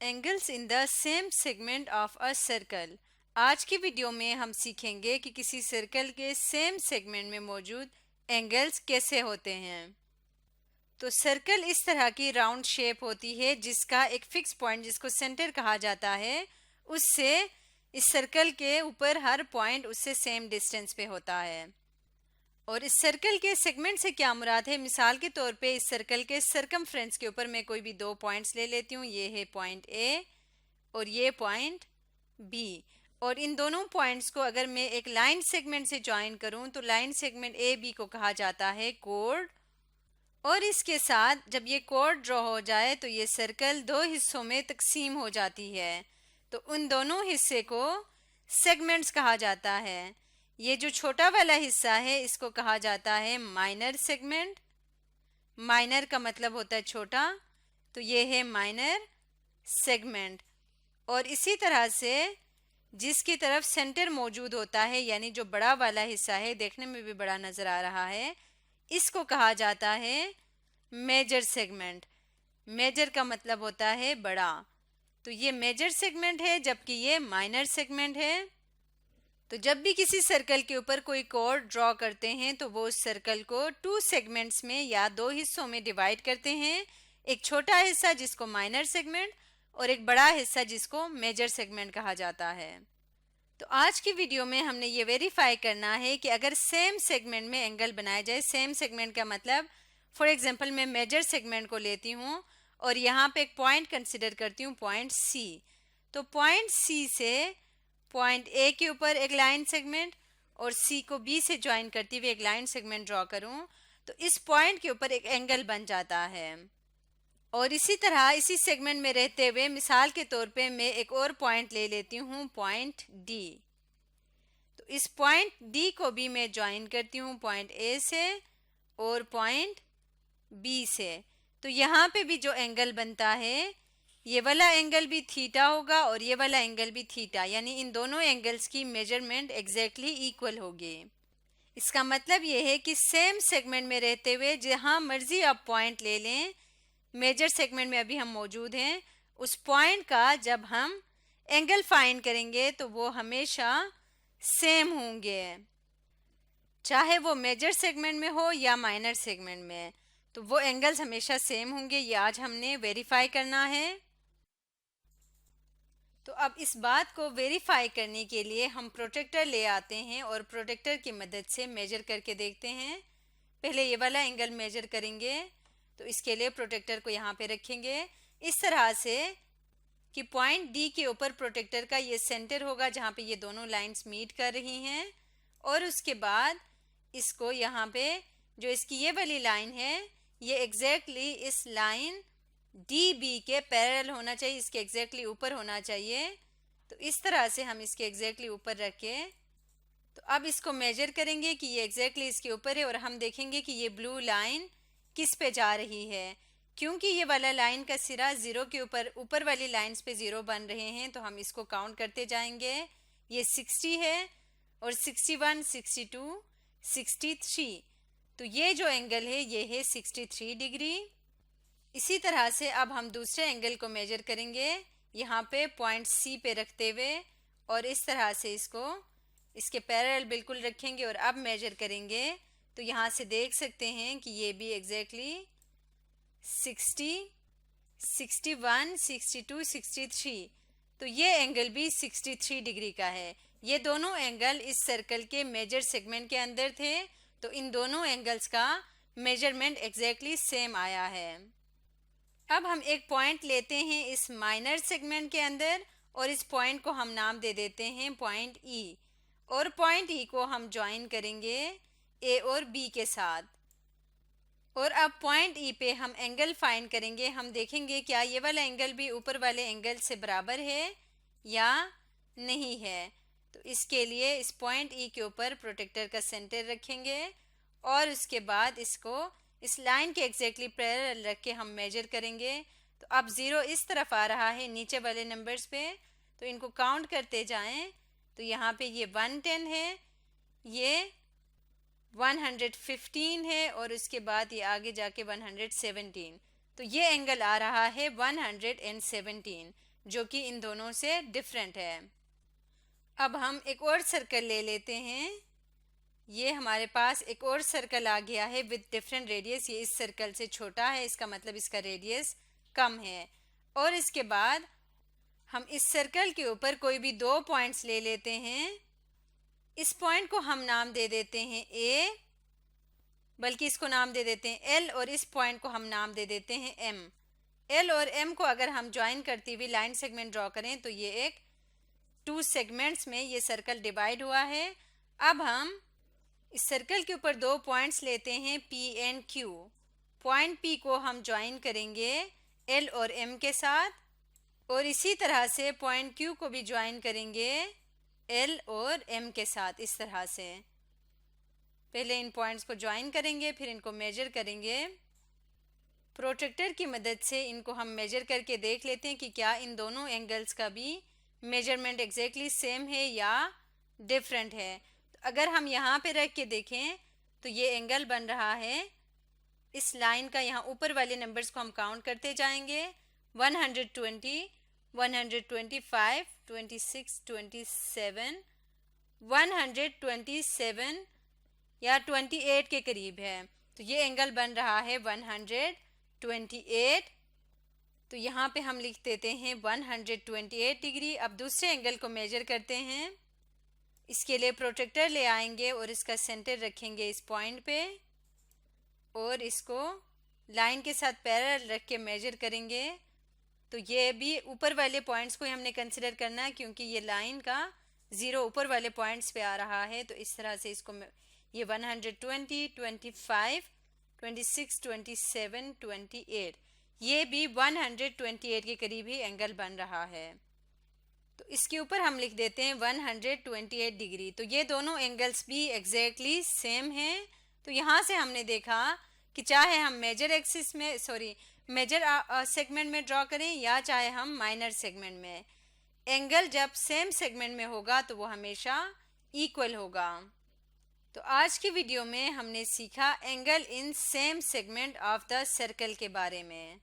Angles in the same segment of a circle. आज की video में हम सीखेंगे कि किसी सर्कल के सेम सेगमेंट में मौजूद एंगल्स कैसे होते हैं। तो सर्कल इस तरह की राउंड शेप होती है जिसका एक फिक्स पॉइंट जिसको सेंटर कहा जाता है, उससे इस सर्कल के ऊपर हर पॉइंट उससे सेम डिस्टेंस पे होता है। और इस सर्कल के सेगमेंट से क्या मुराद है, मिसाल के तौर पे इस सर्कल के सरकमफ्रेंस के ऊपर मैं कोई भी दो पॉइंट्स ले लेती हूँ। ये है पॉइंट ए और ये पॉइंट बी, और इन दोनों पॉइंट्स को अगर मैं एक लाइन सेगमेंट से ज्वाइन करूं तो लाइन सेगमेंट ए बी को कहा जाता है कोड। और इसके साथ जब ये कोड ड्रॉ हो जाए तो ये सर्कल दो हिस्सों में तकसीम हो जाती है, तो उन दोनों हिस्से को सेगमेंट्स कहा जाता है। ये जो छोटा वाला हिस्सा है इसको कहा जाता है माइनर सेगमेंट। माइनर का मतलब होता है छोटा, तो ये है माइनर सेगमेंट। और इसी तरह से जिसकी तरफ सेंटर मौजूद होता है, यानी जो बड़ा वाला हिस्सा है, देखने में भी बड़ा नजर आ रहा है, इसको कहा जाता है मेजर सेगमेंट। मेजर का मतलब होता है बड़ा, तो ये मेजर सेगमेंट है जबकि ये माइनर सेगमेंट है। तो जब भी किसी सर्कल के ऊपर कोई कोड ड्रॉ करते हैं तो वो उस सर्कल को टू सेगमेंट्स में या दो हिस्सों में डिवाइड करते हैं, एक छोटा हिस्सा जिसको माइनर सेगमेंट और एक बड़ा हिस्सा जिसको मेजर सेगमेंट कहा जाता है। तो आज की वीडियो में हमने ये वेरीफाई करना है कि अगर सेम सेगमेंट में एंगल बनाया जाए, सेम सेगमेंट का मतलब फॉर एग्जांपल मैं मेजर सेगमेंट को लेती हूँ और यहाँ पे एक पॉइंट कंसिडर करती हूँ, पॉइंट सी। तो पॉइंट सी से पॉइंट ए के ऊपर एक लाइन सेगमेंट और सी को बी से ज्वाइन करती हुई एक लाइन सेगमेंट ड्रॉ करूँ तो इस पॉइंट के ऊपर एक एंगल बन जाता है। और इसी तरह इसी सेगमेंट में रहते हुए मिसाल के तौर पे मैं एक और पॉइंट ले लेती हूँ, पॉइंट डी। तो इस पॉइंट डी को भी मैं ज्वाइन करती हूँ पॉइंट ए से और पॉइंट बी से। तो यहाँ पे भी जो एंगल बनता है ये वाला एंगल भी थीटा होगा और ये वाला एंगल भी थीटा, यानी इन दोनों एंगल्स की मेजरमेंट एग्जैक्टली इक्वल होगी। इसका मतलब ये है कि सेम सेगमेंट में रहते हुए जहाँ मर्जी आप पॉइंट ले लें, मेजर सेगमेंट में अभी हम मौजूद हैं, उस पॉइंट का जब हम एंगल फाइंड करेंगे तो वो हमेशा सेम होंगे, चाहे वो मेजर सेगमेंट में हो या माइनर सेगमेंट में, तो वो एंगल्स हमेशा सेम होंगे। ये आज हमने वेरीफाई करना है। तो अब इस बात को वेरीफाई करने के लिए हम प्रोटेक्टर ले आते हैं और प्रोटेक्टर की मदद से मेजर करके देखते हैं। पहले ये वाला एंगल मेजर करेंगे, तो इसके लिए प्रोटेक्टर को यहाँ पे रखेंगे इस तरह से कि पॉइंट डी के ऊपर प्रोटेक्टर का ये सेंटर होगा जहाँ पे ये दोनों लाइंस मीट कर रही हैं। और उसके बाद इसको यहाँ पे जो इसकी ये वाली लाइन है ये एग्जैक्टली इस लाइन डी बी के पैरेलल होना चाहिए, इसके एग्जैक्टली ऊपर होना चाहिए। तो इस तरह से हम इसके एग्जैक्टली ऊपर रखे तो अब इसको मेजर करेंगे कि ये एग्जैक्टली इसके ऊपर है और हम देखेंगे कि ये ब्लू लाइन किस पे जा रही है। क्योंकि ये वाला लाइन का सिरा ज़ीरो के ऊपर वाली लाइंस पे ज़ीरो बन रहे हैं तो हम इसको काउंट करते जाएंगे। ये 60 है और 61, 62, 63, तो ये जो एंगल है ये है 63 डिग्री। इसी तरह से अब हम दूसरे एंगल को मेजर करेंगे यहाँ पे पॉइंट सी पे रखते हुए और इस तरह से इसको इसके पैरेलल बिल्कुल रखेंगे और अब मेजर करेंगे तो यहाँ से देख सकते हैं कि ये भी एग्जैक्टली 60, 61, 62, 63, तो ये एंगल भी 63 डिग्री का है। ये दोनों एंगल इस सर्कल के मेजर सेगमेंट के अंदर थे, तो इन दोनों एंगल्स का मेजरमेंट एग्जैक्टली सेम आया है। अब हम एक पॉइंट लेते हैं इस माइनर सेगमेंट के अंदर और इस पॉइंट को हम नाम दे देते हैं पॉइंट ई, और पॉइंट ई को हम ज्वाइन करेंगे ए और बी के साथ। और अब पॉइंट ई पे हम एंगल फाइंड करेंगे। हम देखेंगे क्या ये वाला एंगल भी ऊपर वाले एंगल से बराबर है या नहीं है। तो इसके लिए इस पॉइंट ई के ऊपर प्रोटेक्टर का सेंटर रखेंगे और उसके बाद इसको इस लाइन के एग्जैक्टली पैरेलल रख के हम मेजर करेंगे। तो अब ज़ीरो इस तरफ आ रहा है नीचे वाले नंबर्स पे, तो इनको काउंट करते जाएं। तो यहाँ पे ये 110 है, ये 115 है और उसके बाद ये आगे जाके 117, तो ये एंगल आ रहा है 117। जो कि इन दोनों से डिफरेंट है। अब हम एक और सर्कल ले लेते हैं। ये हमारे पास एक और सर्कल आ गया है विद डिफरेंट रेडियस। ये इस सर्कल से छोटा है, इसका मतलब इसका रेडियस कम है। और इसके बाद हम इस सर्कल के ऊपर कोई भी दो पॉइंट्स ले लेते हैं। इस पॉइंट को हम नाम दे देते हैं ए, बल्कि इसको नाम दे देते हैं एल, और इस पॉइंट को हम नाम दे देते हैं एम। एल और एम को अगर हम ज्वाइन करती हुई लाइन सेगमेंट ड्रॉ करें तो ये एक 2 सेगमेंट्स में ये सर्कल डिवाइड हुआ है। अब हम इस सर्कल के ऊपर दो पॉइंट्स लेते हैं P and Q. Point P को हम ज्वाइन करेंगे एल और एम के साथ, और इसी तरह से पॉइंट क्यू को भी ज्वाइन करेंगे एल और एम के साथ। इस तरह से पहले इन पॉइंट्स को ज्वाइन करेंगे, फिर इनको मेजर करेंगे। प्रोट्रैक्टर की मदद से इनको हम मेजर करके देख लेते हैं कि क्या इन दोनों एंगल्स का भी मेजरमेंट एग्जैक्टली सेम है या डिफरेंट है। तो अगर हम यहाँ पे रख के देखें तो ये एंगल बन रहा है। इस लाइन का यहाँ ऊपर वाले नंबर्स को हम काउंट करते जाएंगे। 120, 125, 26, 27, 127 या 28 के करीब है। तो ये एंगल बन रहा है 128। तो यहाँ पे हम लिख देते हैं 128 डिग्री। अब दूसरे एंगल को मेजर करते हैं। इसके लिए प्रोट्रैक्टर ले आएंगे और इसका सेंटर रखेंगे इस पॉइंट पे, और इसको लाइन के साथ पैरेलल रख के मेजर करेंगे। तो ये भी ऊपर वाले पॉइंट्स को हमने कंसिडर करना है, क्योंकि ये लाइन का 0 ऊपर वाले पॉइंट्स पे आ रहा है। तो इस तरह से इसको ये 120, 25, 26, 27, 28, ये भी 128 के करीब ही एंगल बन रहा है। तो इसके ऊपर हम लिख देते हैं 128 डिग्री। तो ये दोनों एंगल्स भी एग्जैक्टली सेम हैं। तो यहाँ से हमने देखा कि चाहे हम मेजर सेगमेंट में ड्रॉ करें या चाहे हम माइनर सेगमेंट में, एंगल जब सेम सेगमेंट में होगा तो वो हमेशा इक्वल होगा। तो आज की वीडियो में हमने सीखा angle in same segment of the circle के बारे में।